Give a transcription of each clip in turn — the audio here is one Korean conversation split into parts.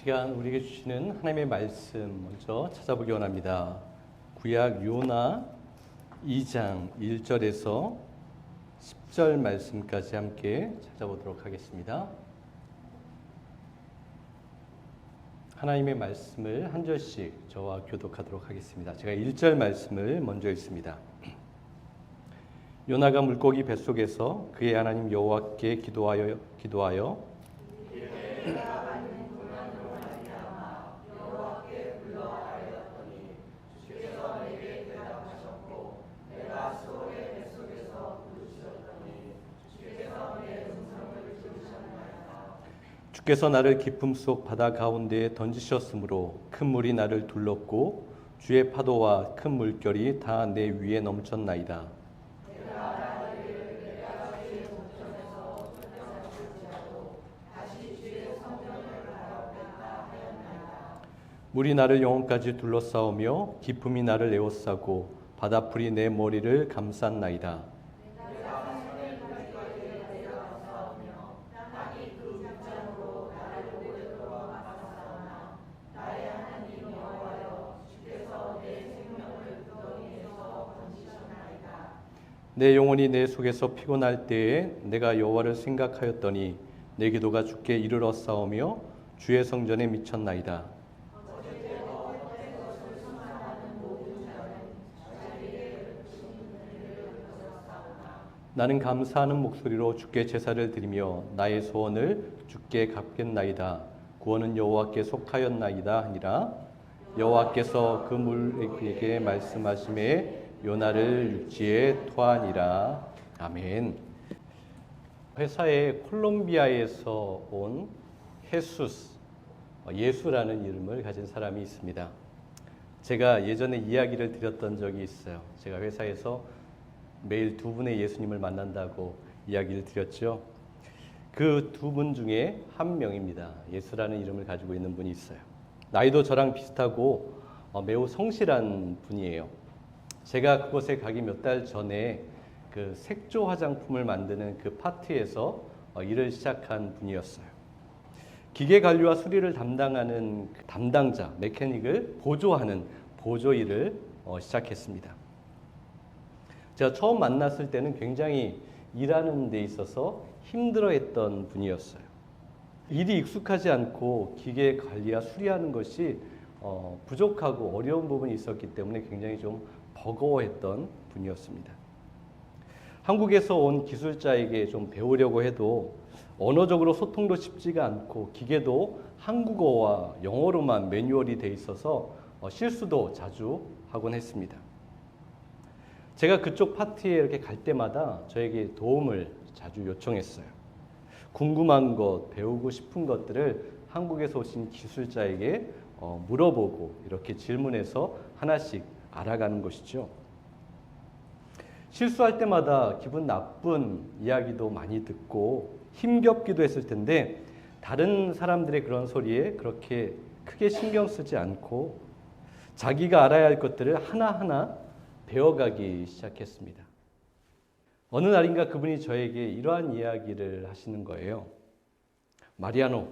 시간 우리에게 주시는 하나님의 말씀 먼저 찾아보기 원합니다. 구약 요나 2장 1절에서 10절 말씀까지 함께 찾아보도록 하겠습니다. 하나님의 말씀을 한 절씩 저와 교독하도록 하겠습니다. 제가 1절 말씀을 먼저 읽습니다. 요나가 물고기 뱃속에서 그의 하나님 여호와께 기도하여 주께서 나를 깊음 속 바다 가운데에 던지셨으므로 큰 물이 나를 둘렀고 주의 파도와 큰 물결이 다 내 위에 넘쳤나이다. 물이 나를 영혼까지 둘러싸우며 깊음이 나를 에워싸고 바다풀이 내 머리를 감쌌나이다. 내 영혼이 내 속에서 피곤할 때에 내가 여호와를 생각하였더니 내 기도가 주께 이르러 싸우며 주의 성전에 미쳤나이다. 나는 감사하는 목소리로 주께 제사를 드리며 나의 소원을 주께 갚겠나이다. 구원은 여호와께 속하였나이다 하니라. 여호와께서 그 물에게 말씀하심에 요나를 육지에 토하니라. 아멘. 회사에 콜롬비아에서 온 헤수스, 예수라는 이름을 가진 사람이 있습니다. 제가 예전에 이야기를 드렸던 적이 있어요. 제가 회사에서 매일 두 분의 예수님을 만난다고 이야기를 드렸죠. 그 두 분 중에 한 명입니다. 예수라는 이름을 가지고 있는 분이 있어요. 나이도 저랑 비슷하고 매우 성실한 분이에요. 제가 그곳에 가기 몇 달 전에 그 색조 화장품을 만드는 그 파트에서 일을 시작한 분이었어요. 기계 관리와 수리를 담당하는 그 담당자, 메케닉을 보조하는 보조 일을 시작했습니다. 제가 처음 만났을 때는 굉장히 일하는 데 있어서 힘들어했던 분이었어요. 일이 익숙하지 않고 기계 관리와 수리하는 것이 부족하고 어려운 부분이 있었기 때문에 굉장히 좀 버거워했던 분이었습니다. 한국에서 온 기술자에게 좀 배우려고 해도 언어적으로 소통도 쉽지가 않고 기계도 한국어와 영어로만 매뉴얼이 돼 있어서 실수도 자주 하곤 했습니다. 제가 그쪽 파티에 이렇게 갈 때마다 저에게 도움을 자주 요청했어요. 궁금한 것, 배우고 싶은 것들을 한국에서 오신 기술자에게 물어보고 이렇게 질문해서 하나씩 알아가는 것이죠. 실수할 때마다 기분 나쁜 이야기도 많이 듣고 힘겹기도 했을 텐데 다른 사람들의 그런 소리에 그렇게 크게 신경 쓰지 않고 자기가 알아야 할 것들을 하나하나 배워가기 시작했습니다. 어느 날인가 그분이 저에게 이러한 이야기를 하시는 거예요. 마리아노,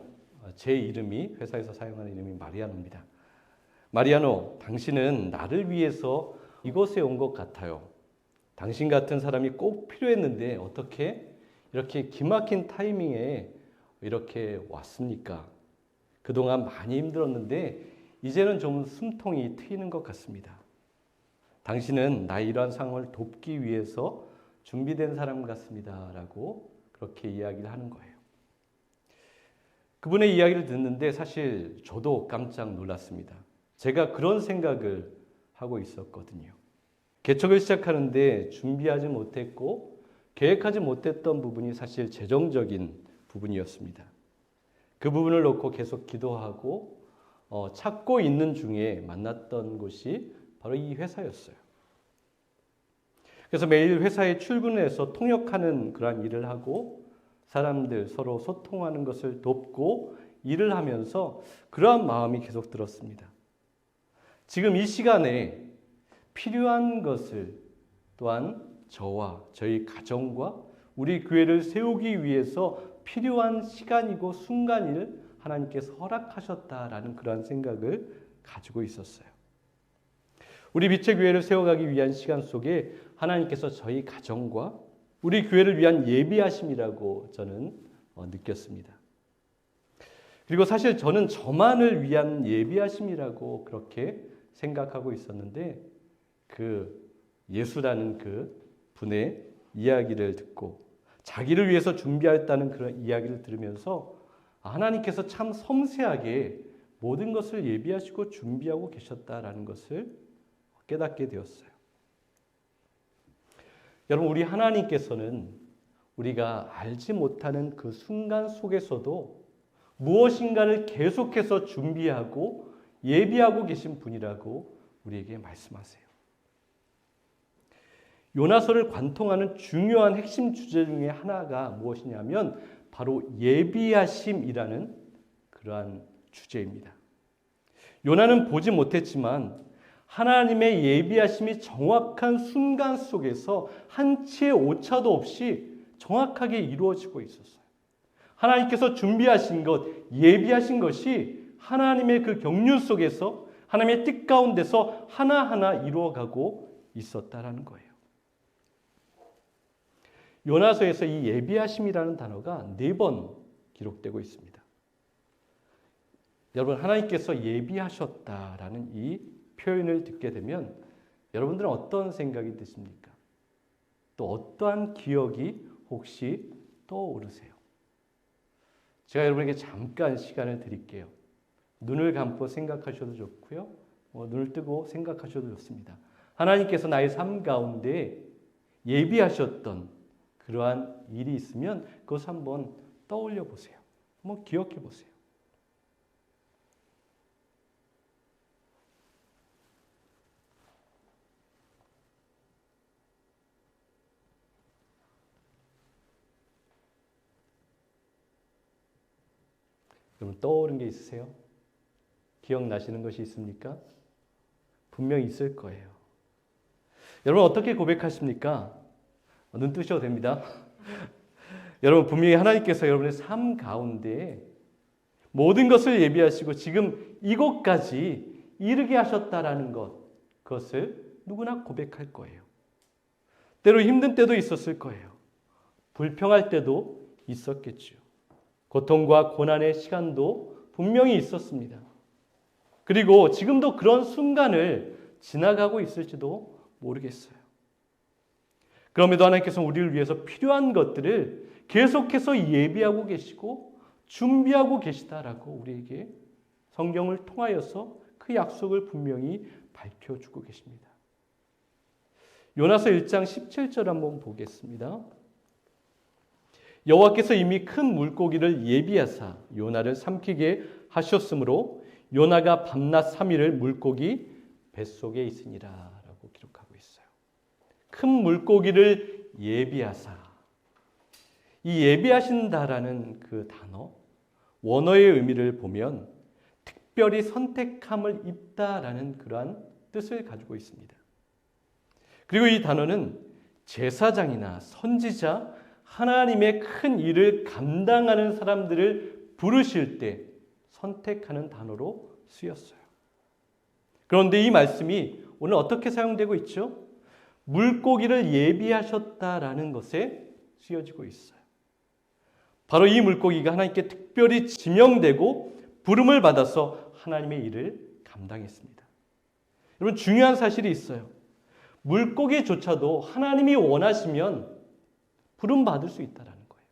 제 이름이 회사에서 사용하는 이름이 마리아노입니다. 마리아노, 당신은 나를 위해서 이곳에 온 것 같아요. 당신 같은 사람이 꼭 필요했는데 어떻게 이렇게 기막힌 타이밍에 이렇게 왔습니까? 그동안 많이 힘들었는데 이제는 좀 숨통이 트이는 것 같습니다. 당신은 나의 이러한 상황을 돕기 위해서 준비된 사람 같습니다. 라고 그렇게 이야기를 하는 거예요. 그분의 이야기를 듣는데 사실 저도 깜짝 놀랐습니다. 제가 그런 생각을 하고 있었거든요. 개척을 시작하는데 준비하지 못했고 계획하지 못했던 부분이 사실 재정적인 부분이었습니다. 그 부분을 놓고 계속 기도하고 찾고 있는 중에 만났던 곳이 바로 이 회사였어요. 그래서 매일 회사에 출근해서 통역하는 그러한 일을 하고 사람들 서로 소통하는 것을 돕고 일을 하면서 그러한 마음이 계속 들었습니다. 지금 이 시간에 필요한 것을 또한 저와 저희 가정과 우리 교회를 세우기 위해서 필요한 시간이고 순간을 하나님께서 허락하셨다라는 그런 생각을 가지고 있었어요. 우리 빛의 교회를 세워가기 위한 시간 속에 하나님께서 저희 가정과 우리 교회를 위한 예비하심이라고 저는 느꼈습니다. 그리고 사실 저는 저만을 위한 예비하심이라고 그렇게 생각하고 있었는데 그 예수라는 그 분의 이야기를 듣고 자기를 위해서 준비했다는 그런 이야기를 들으면서 하나님께서 참 섬세하게 모든 것을 예비하시고 준비하고 계셨다라는 것을 깨닫게 되었어요. 여러분, 우리 하나님께서는 우리가 알지 못하는 그 순간 속에서도 무엇인가를 계속해서 준비하고 예비하고 계신 분이라고 우리에게 말씀하세요. 요나서를 관통하는 중요한 핵심 주제 중에 하나가 무엇이냐면 바로 예비하심이라는 그러한 주제입니다. 요나는 보지 못했지만 하나님의 예비하심이 정확한 순간 속에서 한치의 오차도 없이 정확하게 이루어지고 있었어요. 하나님께서 준비하신 것, 예비하신 것이 하나님의 그 경륜 속에서 하나님의 뜻 가운데서 하나하나 이루어가고 있었다라는 거예요. 요나서에서 이 예비하심이라는 단어가 4번 기록되고 있습니다. 여러분, 하나님께서 예비하셨다라는 이 표현을 듣게 되면 여러분들은 어떤 생각이 드십니까? 또 어떠한 기억이 혹시 떠오르세요? 제가 여러분에게 잠깐 시간을 드릴게요. 눈을 감고 생각하셔도 좋고요. 눈을 뜨고 생각하셔도 좋습니다. 하나님께서 나의 삶 가운데 예비하셨던 그러한 일이 있으면 그것을 한번 떠올려 보세요. 한번 기억해 보세요. 여러분, 떠오른 게 있으세요? 기억나시는 것이 있습니까? 분명히 있을 거예요. 여러분, 어떻게 고백하십니까? 눈 뜨셔도 됩니다. 여러분, 분명히 하나님께서 여러분의 삶 가운데 모든 것을 예비하시고 지금 이곳까지 이르게 하셨다라는 것, 그것을 누구나 고백할 거예요. 때로 힘든 때도 있었을 거예요. 불평할 때도 있었겠죠. 고통과 고난의 시간도 분명히 있었습니다. 그리고 지금도 그런 순간을 지나가고 있을지도 모르겠어요. 그럼에도 하나님께서 우리를 위해서 필요한 것들을 계속해서 예비하고 계시고 준비하고 계시다라고 우리에게 성경을 통하여서 그 약속을 분명히 밝혀주고 계십니다. 요나서 1장 17절 한번 보겠습니다. 여호와께서 이미 큰 물고기를 예비하사 요나를 삼키게 하셨으므로 요나가 밤낮 3일을 물고기 뱃속에 있으니라 라고 기록하고 있어요. 큰 물고기를 예비하사. 이 예비하신다라는 그 단어, 원어의 의미를 보면 특별히 선택함을 입다라는 그러한 뜻을 가지고 있습니다. 그리고 이 단어는 제사장이나 선지자, 하나님의 큰 일을 감당하는 사람들을 부르실 때 선택하는 단어로 쓰였어요. 그런데 이 말씀이 오늘 어떻게 사용되고 있죠? 물고기를 예비하셨다라는 것에 쓰여지고 있어요. 바로 이 물고기가 하나님께 특별히 지명되고 부름을 받아서 하나님의 일을 감당했습니다. 여러분, 중요한 사실이 있어요. 물고기조차도 하나님이 원하시면 부름 받을 수 있다는 거예요.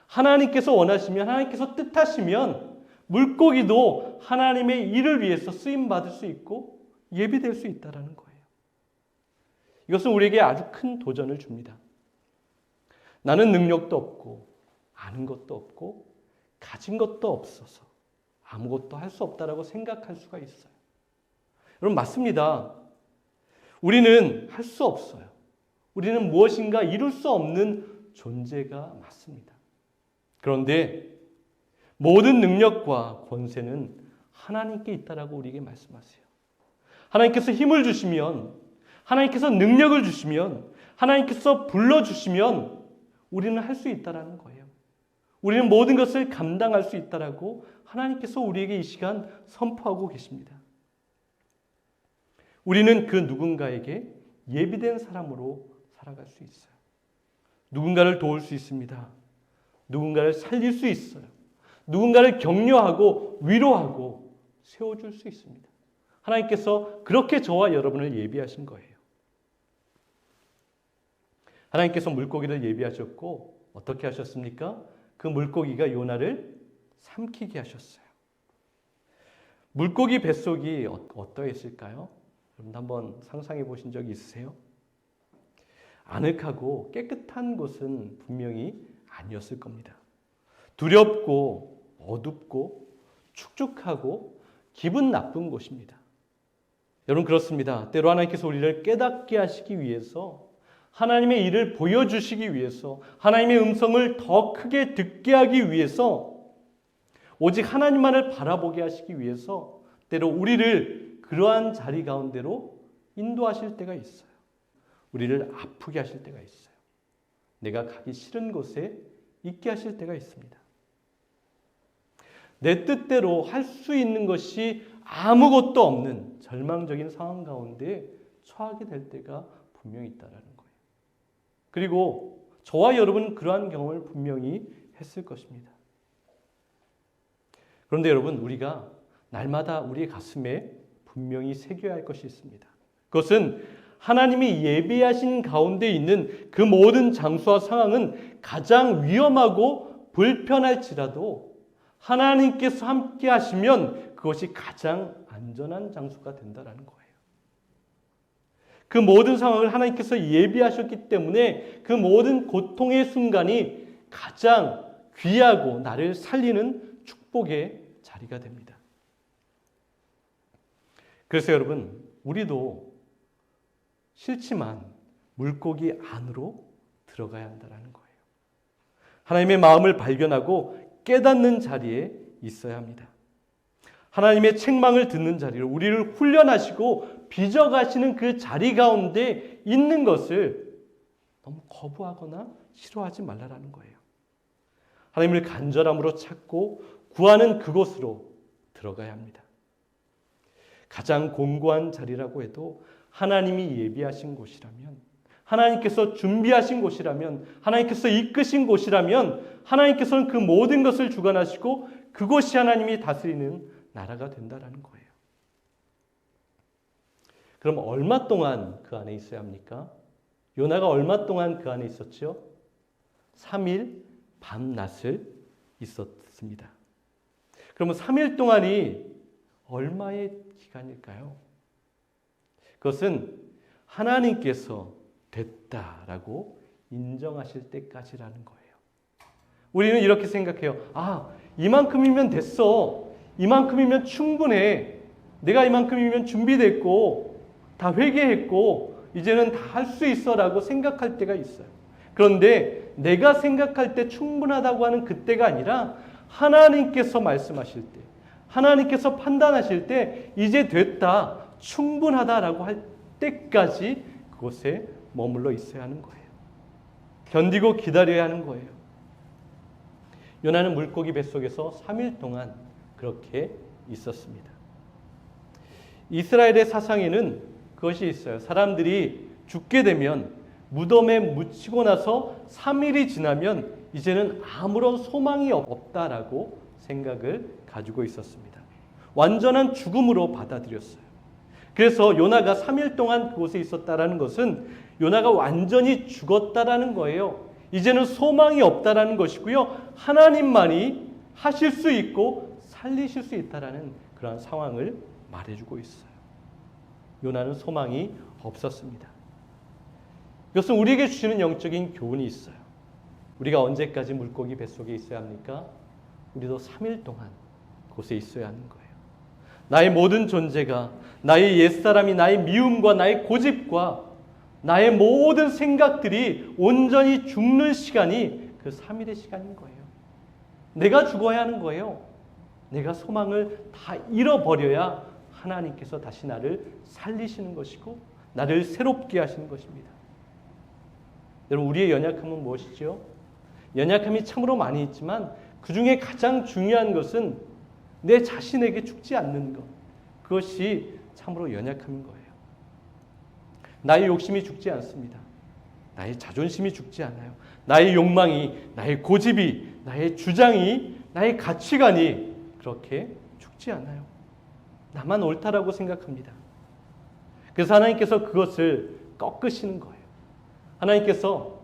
하나님께서 원하시면, 하나님께서 뜻하시면 물고기도 하나님의 일을 위해서 쓰임 받을 수 있고 예비될 수 있다는 거예요. 이것은 우리에게 아주 큰 도전을 줍니다. 나는 능력도 없고 아는 것도 없고 가진 것도 없어서 아무것도 할 수 없다라고 생각할 수가 있어요. 여러분, 맞습니다. 우리는 할 수 없어요. 우리는 무엇인가 이룰 수 없는 존재가 맞습니다. 그런데 모든 능력과 권세는 하나님께 있다라고 우리에게 말씀하세요. 하나님께서 힘을 주시면, 하나님께서 능력을 주시면, 하나님께서 불러주시면 우리는 할 수 있다라는 거예요. 우리는 모든 것을 감당할 수 있다라고 하나님께서 우리에게 이 시간 선포하고 계십니다. 우리는 그 누군가에게 예비된 사람으로 살아갈 수 있어요. 누군가를 도울 수 있습니다. 누군가를 살릴 수 있어요. 누군가를 격려하고 위로하고 세워줄 수 있습니다. 하나님께서 그렇게 저와 여러분을 예비하신 거예요. 하나님께서 물고기를 예비하셨고 어떻게 하셨습니까? 그 물고기가 요나를 삼키게 하셨어요. 물고기 뱃속이 어떠했을까요? 여러분 한번 상상해 보신 적이 있으세요? 아늑하고 깨끗한 곳은 분명히 아니었을 겁니다. 두렵고 어둡고 축축하고 기분 나쁜 곳입니다. 여러분 그렇습니다. 때로 하나님께서 우리를 깨닫게 하시기 위해서, 하나님의 일을 보여주시기 위해서, 하나님의 음성을 더 크게 듣게 하기 위해서, 오직 하나님만을 바라보게 하시기 위해서 때로 우리를 그러한 자리 가운데로 인도하실 때가 있어요. 우리를 아프게 하실 때가 있어요. 내가 가기 싫은 곳에 있게 하실 때가 있습니다. 내 뜻대로 할 수 있는 것이 아무것도 없는 절망적인 상황 가운데 처하게 될 때가 분명히 있다는 거예요. 그리고 저와 여러분은 그러한 경험을 분명히 했을 것입니다. 그런데 여러분, 우리가 날마다 우리의 가슴에 분명히 새겨야 할 것이 있습니다. 그것은 하나님이 예비하신 가운데 있는 그 모든 장소와 상황은 가장 위험하고 불편할지라도 하나님께서 함께 하시면 그것이 가장 안전한 장소가 된다는 거예요. 그 모든 상황을 하나님께서 예비하셨기 때문에 그 모든 고통의 순간이 가장 귀하고 나를 살리는 축복의 자리가 됩니다. 그래서 여러분, 우리도 싫지만 물고기 안으로 들어가야 한다는 거예요. 하나님의 마음을 발견하고 깨닫는 자리에 있어야 합니다. 하나님의 책망을 듣는 자리로 우리를 훈련하시고 빚어가시는 그 자리 가운데 있는 것을 너무 거부하거나 싫어하지 말라라는 거예요. 하나님을 간절함으로 찾고 구하는 그곳으로 들어가야 합니다. 가장 공고한 자리라고 해도 하나님이 예비하신 곳이라면, 하나님께서 준비하신 곳이라면, 하나님께서 이끄신 곳이라면 하나님께서는 그 모든 것을 주관하시고 그곳이 하나님이 다스리는 나라가 된다는 거예요. 그럼 얼마 동안 그 안에 있어야 합니까? 요나가 얼마 동안 그 안에 있었죠? 3일 밤낮을 있었습니다. 그러면 3일 동안이 얼마의 기간일까요? 그것은 하나님께서 됐다라고 인정하실 때까지라는 거예요. 우리는 이렇게 생각해요. 이만큼이면 됐어. 이만큼이면 충분해. 내가 이만큼이면 준비됐고 다 회개했고 이제는 다 할 수 있어 라고 생각할 때가 있어요. 그런데 내가 생각할 때 충분하다고 하는 그때가 아니라 하나님께서 말씀하실 때, 하나님께서 판단하실 때 이제 됐다, 충분하다라고 할 때까지 그곳에 머물러 있어야 하는 거예요. 견디고 기다려야 하는 거예요. 요나는 물고기 뱃속에서 3일 동안 그렇게 있었습니다. 이스라엘의 사상에는 그것이 있어요. 사람들이 죽게 되면 무덤에 묻히고 나서 3일이 지나면 이제는 아무런 소망이 없다라고 생각을 가지고 있었습니다. 완전한 죽음으로 받아들였어요. 그래서 요나가 3일 동안 그곳에 있었다라는 것은 요나가 완전히 죽었다라는 거예요. 이제는 소망이 없다라는 것이고요. 하나님만이 하실 수 있고 살리실 수 있다라는 그런 상황을 말해주고 있어요. 요나는 소망이 없었습니다. 이것은 우리에게 주시는 영적인 교훈이 있어요. 우리가 언제까지 물고기 뱃속에 있어야 합니까? 우리도 3일 동안 그곳에 있어야 하는 거예요. 나의 모든 존재가, 나의 옛사람이, 나의 미움과 나의 고집과 나의 모든 생각들이 온전히 죽는 시간이 그 3일의 시간인 거예요. 내가 죽어야 하는 거예요. 내가 소망을 다 잃어버려야 하나님께서 다시 나를 살리시는 것이고 나를 새롭게 하시는 것입니다. 여러분, 우리의 연약함은 무엇이죠? 연약함이 참으로 많이 있지만 그 중에 가장 중요한 것은 내 자신에게 죽지 않는 것. 그것이 참으로 연약함인 거예요. 나의 욕심이 죽지 않습니다. 나의 자존심이 죽지 않아요. 나의 욕망이, 나의 고집이, 나의 주장이, 나의 가치관이 그렇게 죽지 않아요. 나만 옳다라고 생각합니다. 그래서 하나님께서 그것을 꺾으시는 거예요. 하나님께서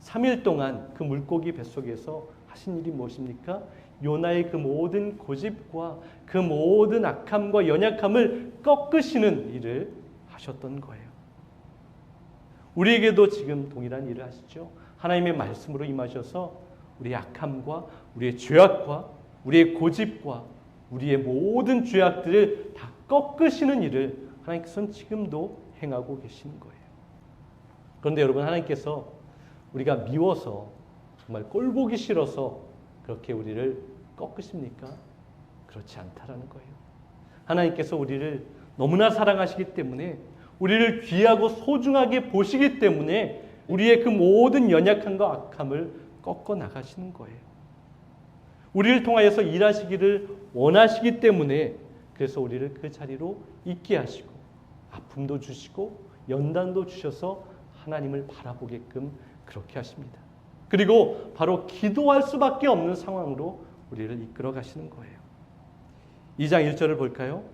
3일 동안 그 물고기 뱃속에서 하신 일이 무엇입니까? 요나의 그 모든 고집과 그 모든 악함과 연약함을 꺾으시는 일을 하셨던 거예요. 우리에게도 지금 동일한 일을 하시죠. 하나님의 말씀으로 임하셔서 우리의 악함과 우리의 죄악과 우리의 고집과 우리의 모든 죄악들을 다 꺾으시는 일을 하나님께서는 지금도 행하고 계시는 거예요. 그런데 여러분, 하나님께서 우리가 미워서 정말 꼴보기 싫어서 그렇게 우리를 꺾으십니까? 그렇지 않다라는 거예요. 하나님께서 우리를 너무나 사랑하시기 때문에, 우리를 귀하고 소중하게 보시기 때문에 우리의 그 모든 연약함과 악함을 꺾어 나가시는 거예요. 우리를 통하여서 일하시기를 원하시기 때문에, 그래서 우리를 그 자리로 있게 하시고 아픔도 주시고 연단도 주셔서 하나님을 바라보게끔 그렇게 하십니다. 그리고 바로 기도할 수밖에 없는 상황으로 우리를 이끌어 가시는 거예요. 2장 1절을 볼까요?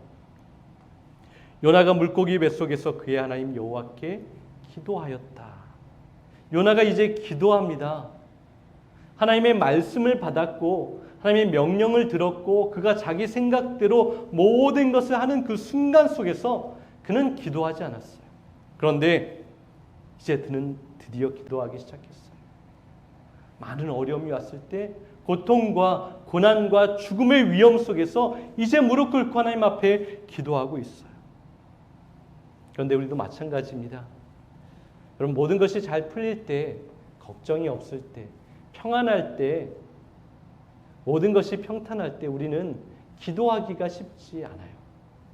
요나가 물고기 뱃속에서 그의 하나님 여호와께 기도하였다. 요나가 이제 기도합니다. 하나님의 말씀을 받았고 하나님의 명령을 들었고 그가 자기 생각대로 모든 것을 하는 그 순간 속에서 그는 기도하지 않았어요. 그런데 이제 그는 드디어 기도하기 시작했어요. 많은 어려움이 왔을 때, 고통과 고난과 죽음의 위험 속에서 이제 무릎 꿇고 하나님 앞에 기도하고 있어요. 그런데 우리도 마찬가지입니다. 여러분, 모든 것이 잘 풀릴 때, 걱정이 없을 때, 평안할 때, 모든 것이 평탄할 때 우리는 기도하기가 쉽지 않아요.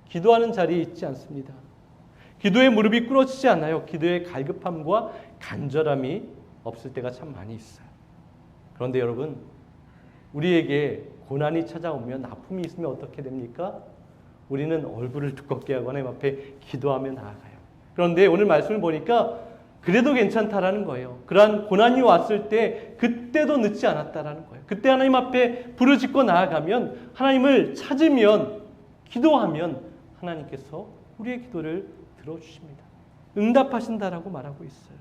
기도하는 자리에 있지 않습니다. 기도의 무릎이 꿇어지지 않아요. 기도의 갈급함과 간절함이 없을 때가 참 많이 있어요. 그런데 여러분, 우리에게 고난이 찾아오면, 아픔이 있으면 어떻게 됩니까? 우리는 얼굴을 두껍게 하고 하나님 앞에 기도하며 나아가요. 그런데 오늘 말씀을 보니까 그래도 괜찮다라는 거예요. 그러한 고난이 왔을 때 그때도 늦지 않았다라는 거예요. 그때 하나님 앞에 부르짖고 나아가면, 하나님을 찾으면, 기도하면 하나님께서 우리의 기도를 들어주십니다. 응답하신다라고 말하고 있어요.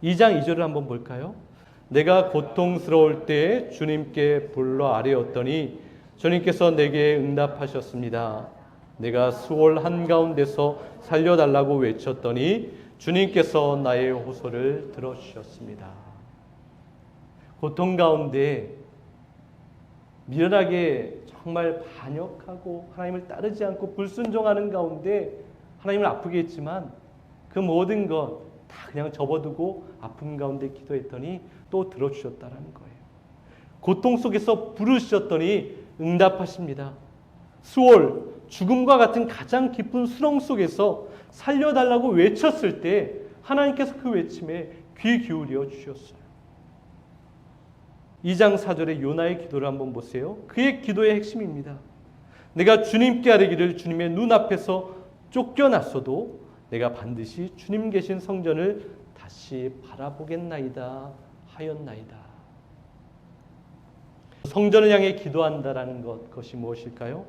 2장 2절을 한번 볼까요? 내가 고통스러울 때 주님께 불러 아뢰었더니 주님께서 내게 응답하셨습니다. 내가 수월 한가운데서 살려달라고 외쳤더니 주님께서 나의 호소를 들어주셨습니다. 고통 가운데 미련하게 정말 반역하고 하나님을 따르지 않고 불순종하는 가운데 하나님을 아프게 했지만 그 모든 것 다 그냥 접어두고 아픔 가운데 기도했더니 또 들어주셨다는 거예요. 고통 속에서 부르셨더니 응답하십니다. 수월, 죽음과 같은 가장 깊은 수렁 속에서 살려달라고 외쳤을 때 하나님께서 그 외침에 귀 기울여 주셨어요. 2장 4절의 요나의 기도를 한번 보세요. 그의 기도의 핵심입니다. 내가 주님께 아뢰기를 주님의 눈앞에서 쫓겨났어도 내가 반드시 주님 계신 성전을 다시 바라보겠나이다 하였나이다. 성전을 향해 기도한다라는 것, 그것이 무엇일까요?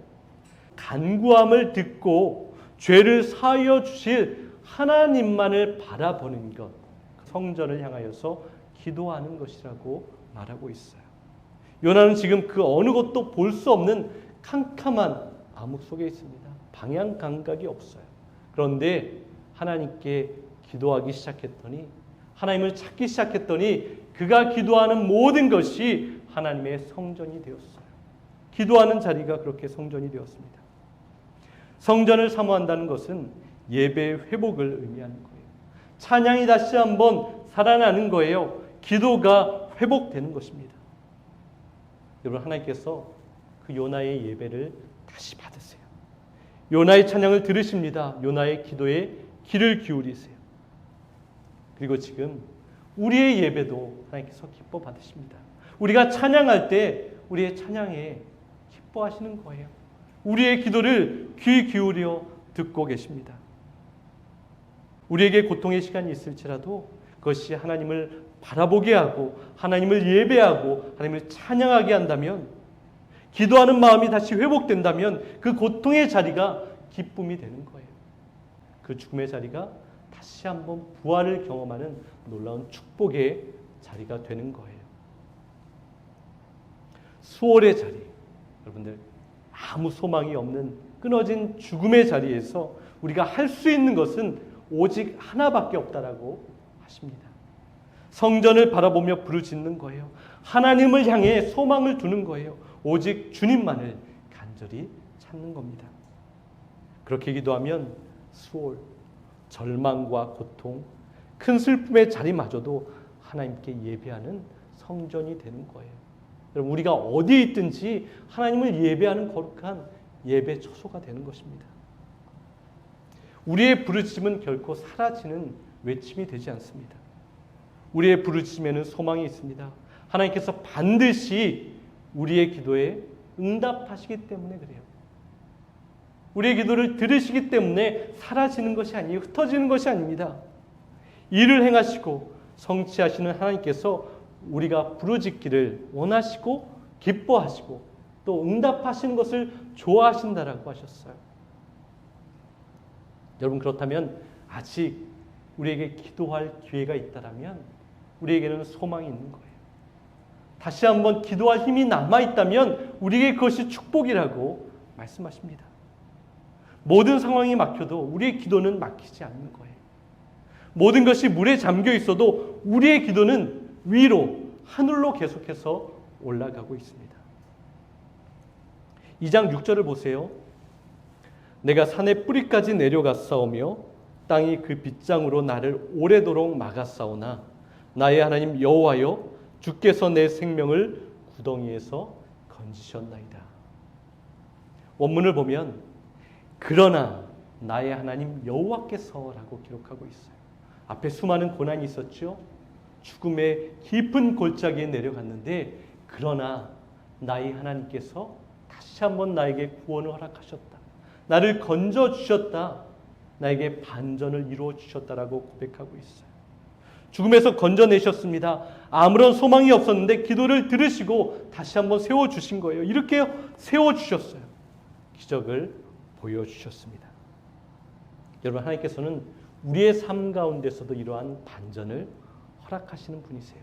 간구함을 듣고 죄를 사하여 주실 하나님만을 바라보는 것, 성전을 향하여서 기도하는 것이라고 말하고 있어요. 요나는 지금 그 어느 것도 볼 수 없는 캄캄한 암흑 속에 있습니다. 방향 감각이 없어요. 그런데 하나님께 기도하기 시작했더니, 하나님을 찾기 시작했더니 그가 기도하는 모든 것이 하나님의 성전이 되었어요. 기도하는 자리가 그렇게 성전이 되었습니다. 성전을 사모한다는 것은 예배의 회복을 의미하는 거예요. 찬양이 다시 한번 살아나는 거예요. 기도가 회복되는 것입니다. 여러분, 하나님께서 그 요나의 예배를 다시 받으세요. 요나의 찬양을 들으십니다. 요나의 기도에 귀를 기울이세요. 그리고 지금 우리의 예배도 하나님께서 기뻐 받으십니다. 우리가 찬양할 때 우리의 찬양에 기뻐하시는 거예요. 우리의 기도를 귀 기울여 듣고 계십니다. 우리에게 고통의 시간이 있을지라도 그것이 하나님을 바라보게 하고 하나님을 예배하고 하나님을 찬양하게 한다면, 기도하는 마음이 다시 회복된다면 그 고통의 자리가 기쁨이 되는 거예요. 그 죽음의 자리가 다시 한번 부활을 경험하는 놀라운 축복의 자리가 되는 거예요. 수월의 자리, 여러분들 아무 소망이 없는 끊어진 죽음의 자리에서 우리가 할 수 있는 것은 오직 하나밖에 없다라고 하십니다. 성전을 바라보며 부르짖는 거예요. 하나님을 향해 소망을 두는 거예요. 오직 주님만을 간절히 찾는 겁니다. 그렇게 기도하면 수월, 절망과 고통, 큰 슬픔의 자리마저도 하나님께 예배하는 성전이 되는 거예요. 여러분, 우리가 어디에 있든지 하나님을 예배하는 거룩한 예배 처소가 되는 것입니다. 우리의 부르짖음은 결코 사라지는 외침이 되지 않습니다. 우리의 부르짖음에는 소망이 있습니다. 하나님께서 반드시 우리의 기도에 응답하시기 때문에 그래요. 우리의 기도를 들으시기 때문에 사라지는 것이 아니에요. 흩어지는 것이 아닙니다. 일을 행하시고 성취하시는 하나님께서 우리가 부르짖기를 원하시고 기뻐하시고 또 응답하시는 것을 좋아하신다라고 하셨어요. 여러분, 그렇다면 아직 우리에게 기도할 기회가 있다라면 우리에게는 소망이 있는 거예요. 다시 한번 기도할 힘이 남아있다면 우리에게 그것이 축복이라고 말씀하십니다. 모든 상황이 막혀도 우리의 기도는 막히지 않는 거예요. 모든 것이 물에 잠겨 있어도 우리의 기도는 위로, 하늘로 계속해서 올라가고 있습니다. 2장 6절을 보세요. 내가 산의 뿌리까지 내려갔사오며 땅이 그 빗장으로 나를 오래도록 막았사오나 나의 하나님 여호와여, 주께서 내 생명을 구덩이에서 건지셨나이다. 원문을 보면 그러나 나의 하나님 여호와께서라고 기록하고 있어요. 앞에 수많은 고난이 있었죠. 죽음의 깊은 골짜기에 내려갔는데 그러나 나의 하나님께서 다시 한번 나에게 구원을 허락하셨다. 나를 건져주셨다. 나에게 반전을 이루어 주셨다라고 고백하고 있어요. 죽음에서 건져내셨습니다. 아무런 소망이 없었는데 기도를 들으시고 다시 한번 세워주신 거예요. 이렇게 세워주셨어요. 기적을 보여주셨습니다. 여러분, 하나님께서는 우리의 삶 가운데서도 이러한 반전을 허락하시는 분이세요.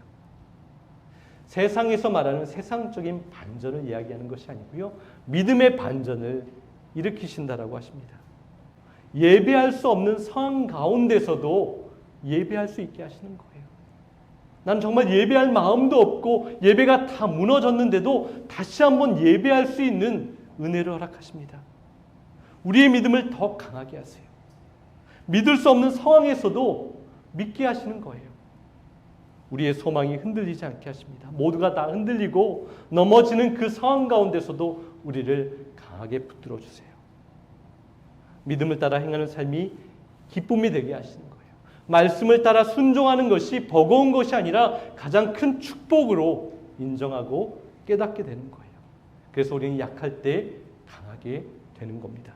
세상에서 말하는 세상적인 반전을 이야기하는 것이 아니고요, 믿음의 반전을 일으키신다라고 하십니다. 예배할 수 없는 상황 가운데서도 예배할 수 있게 하시는 거예요. 난 정말 예배할 마음도 없고 예배가 다 무너졌는데도 다시 한번 예배할 수 있는 은혜를 허락하십니다. 우리의 믿음을 더 강하게 하세요. 믿을 수 없는 상황에서도 믿게 하시는 거예요. 우리의 소망이 흔들리지 않게 하십니다. 모두가 다 흔들리고 넘어지는 그 상황 가운데서도 우리를 강하게 붙들어 주세요. 믿음을 따라 행하는 삶이 기쁨이 되게 하시는 거예요. 말씀을 따라 순종하는 것이 버거운 것이 아니라 가장 큰 축복으로 인정하고 깨닫게 되는 거예요. 그래서 우리는 약할 때 강하게 되는 겁니다.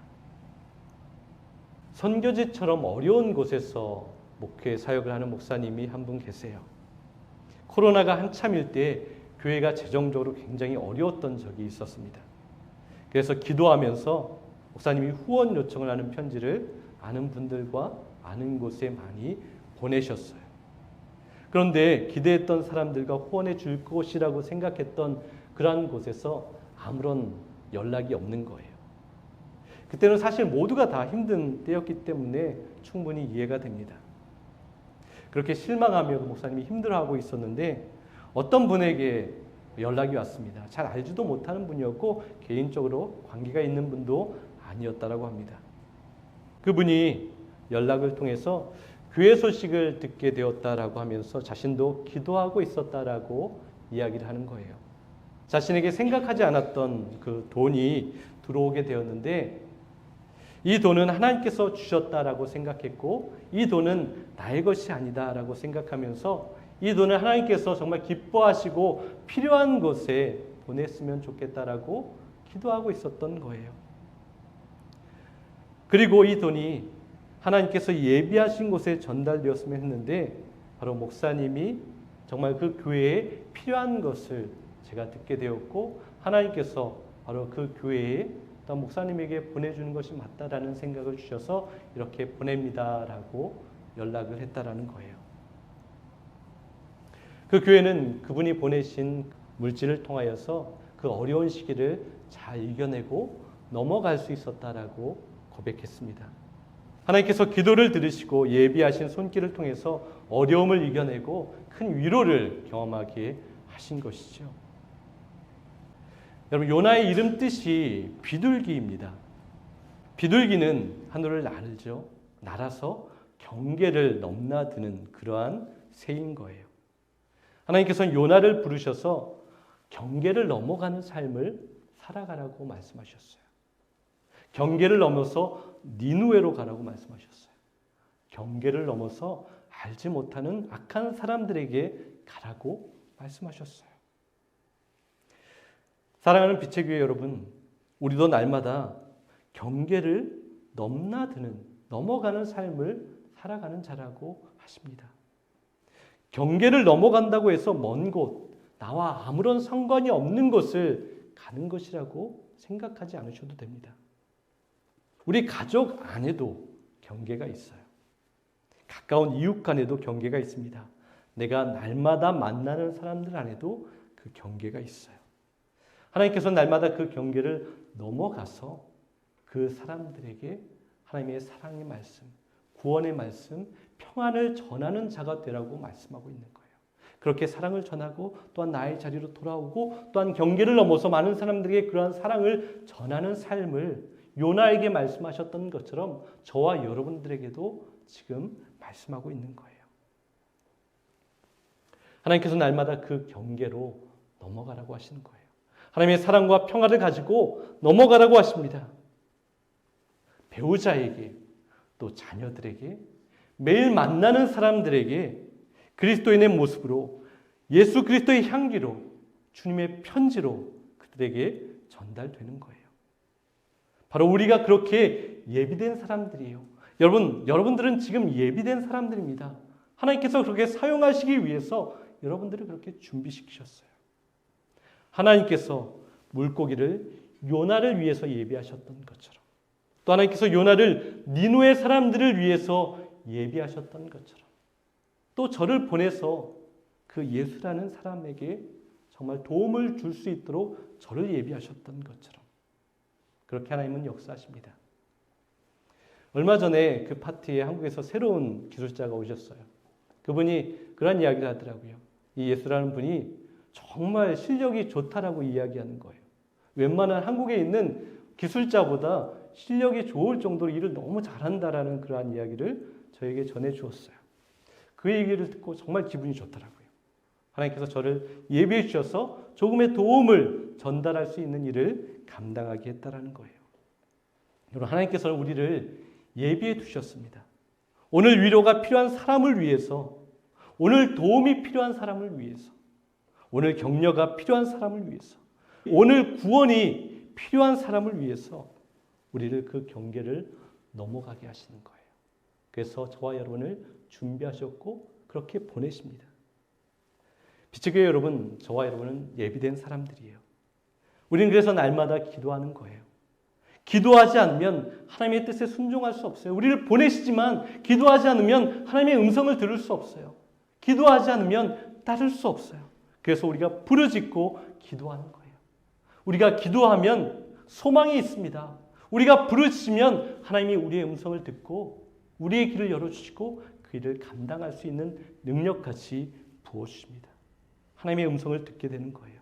선교지처럼 어려운 곳에서 목회 사역을 하는 목사님이 한 분 계세요. 코로나가 한참일 때 교회가 재정적으로 굉장히 어려웠던 적이 있었습니다. 그래서 기도하면서 목사님이 후원 요청을 하는 편지를 아는 분들과 아는 곳에 많이 보내셨어요. 그런데 기대했던 사람들과 후원해 줄 것이라고 생각했던 그러한 곳에서 아무런 연락이 없는 거예요. 그때는 사실 모두가 다 힘든 때였기 때문에 충분히 이해가 됩니다. 그렇게 실망하며 목사님이 힘들어하고 있었는데 어떤 분에게 연락이 왔습니다. 잘 알지도 못하는 분이었고 개인적으로 관계가 있는 분도 아니었다라고 합니다. 그분이 연락을 통해서 교회 소식을 듣게 되었다라고 하면서 자신도 기도하고 있었다라고 이야기를 하는 거예요. 자신에게 생각하지 않았던 그 돈이 들어오게 되었는데 이 돈은 하나님께서 주셨다라고 생각했고 이 돈은 나의 것이 아니다라고 생각하면서 이 돈을 하나님께서 정말 기뻐하시고 필요한 곳에 보냈으면 좋겠다라고 기도하고 있었던 거예요. 그리고 이 돈이 하나님께서 예비하신 곳에 전달되었으면 했는데 바로 목사님이 정말 그 교회에 필요한 것을 제가 듣게 되었고 하나님께서 바로 그 교회에 어떤 목사님에게 보내주는 것이 맞다라는 생각을 주셔서 이렇게 보냅니다라고 연락을 했다라는 거예요. 그 교회는 그분이 보내신 물질을 통하여서 그 어려운 시기를 잘 이겨내고 넘어갈 수 있었다라고 고백했습니다. 하나님께서 기도를 들으시고 예비하신 손길을 통해서 어려움을 이겨내고 큰 위로를 경험하게 하신 것이죠. 여러분, 요나의 이름 뜻이 비둘기입니다. 비둘기는 하늘을 날죠. 날아서 경계를 넘나드는 그러한 새인 거예요. 하나님께서는 요나를 부르셔서 경계를 넘어가는 삶을 살아가라고 말씀하셨어요. 경계를 넘어서 니누웨로 가라고 말씀하셨어요. 경계를 넘어서 알지 못하는 악한 사람들에게 가라고 말씀하셨어요. 사랑하는 빛의 교회 여러분, 우리도 날마다 경계를 넘어가는 삶을 살아가는 자라고 하십니다. 경계를 넘어간다고 해서 먼 곳, 나와 아무런 상관이 없는 곳을 가는 것이라고 생각하지 않으셔도 됩니다. 우리 가족 안에도 경계가 있어요. 가까운 이웃 간에도 경계가 있습니다. 내가 날마다 만나는 사람들 안에도 그 경계가 있어요. 하나님께서 날마다 그 경계를 넘어가서 그 사람들에게 하나님의 사랑의 말씀, 구원의 말씀, 평안을 전하는 자가 되라고 말씀하고 있는 거예요. 그렇게 사랑을 전하고 또한 나의 자리로 돌아오고 또한 경계를 넘어서 많은 사람들에게 그러한 사랑을 전하는 삶을 요나에게 말씀하셨던 것처럼 저와 여러분들에게도 지금 말씀하고 있는 거예요. 하나님께서 날마다 그 경계로 넘어가라고 하시는 거예요. 하나님의 사랑과 평화를 가지고 넘어가라고 하십니다. 배우자에게 또 자녀들에게 매일 만나는 사람들에게 그리스도인의 모습으로 예수 그리스도의 향기로 주님의 편지로 그들에게 전달되는 거예요. 바로 우리가 그렇게 예비된 사람들이에요. 여러분들은 지금 예비된 사람들입니다. 하나님께서 그렇게 사용하시기 위해서 여러분들을 그렇게 준비시키셨어요. 하나님께서 물고기를 요나를 위해서 예비하셨던 것처럼 또 하나님께서 요나를 니누의 사람들을 위해서 예비하셨던 것처럼 또 저를 보내서 그 예수라는 사람에게 정말 도움을 줄 수 있도록 저를 예비하셨던 것처럼 그렇게 하나님은 역사하십니다. 얼마 전에 그 파티에 한국에서 새로운 기술자가 오셨어요. 그분이 그런 이야기를 하더라고요. 이 예수라는 분이 정말 실력이 좋다라고 이야기하는 거예요. 웬만한 한국에 있는 기술자보다 실력이 좋을 정도로 일을 너무 잘한다라는 그러한 이야기를 저에게 전해주었어요. 그 얘기를 듣고 정말 기분이 좋더라고요. 하나님께서 저를 예비해 주셔서 조금의 도움을 전달할 수 있는 일을 감당하게 했다라는 거예요. 여러분, 하나님께서는 우리를 예비해 두셨습니다. 오늘 위로가 필요한 사람을 위해서, 오늘 도움이 필요한 사람을 위해서, 오늘 격려가 필요한 사람을 위해서, 오늘 구원이 필요한 사람을 위해서 우리를 그 경계를 넘어가게 하시는 거예요. 그래서 저와 여러분을 준비하셨고 그렇게 보내십니다. 빛의 교회 여러분, 저와 여러분은 예비된 사람들이에요. 우리는 그래서 날마다 기도하는 거예요. 기도하지 않으면 하나님의 뜻에 순종할 수 없어요. 우리를 보내시지만 기도하지 않으면 하나님의 음성을 들을 수 없어요. 기도하지 않으면 따를 수 없어요. 그래서 우리가 부르짖고 기도하는 거예요. 우리가 기도하면 소망이 있습니다. 우리가 부르짖으면 하나님이 우리의 음성을 듣고 우리의 길을 열어주시고 그 일을 감당할 수 있는 능력까지 부어주십니다. 하나님의 음성을 듣게 되는 거예요.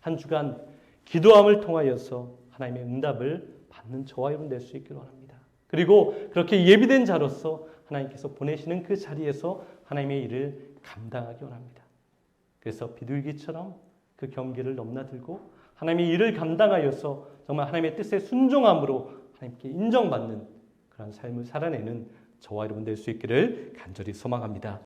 한 주간 기도함을 통하여서 하나님의 응답을 받는 저와 여러분 될 수 있기를 원합니다. 그리고 그렇게 예비된 자로서 하나님께서 보내시는 그 자리에서 하나님의 일을 감당하기 원합니다. 그래서 비둘기처럼 그 경계를 넘나들고 하나님의 일을 감당하여서 정말 하나님의 뜻에 순종함으로 하나님께 인정받는 그런 삶을 살아내는 저와 여러분 될 수 있기를 간절히 소망합니다.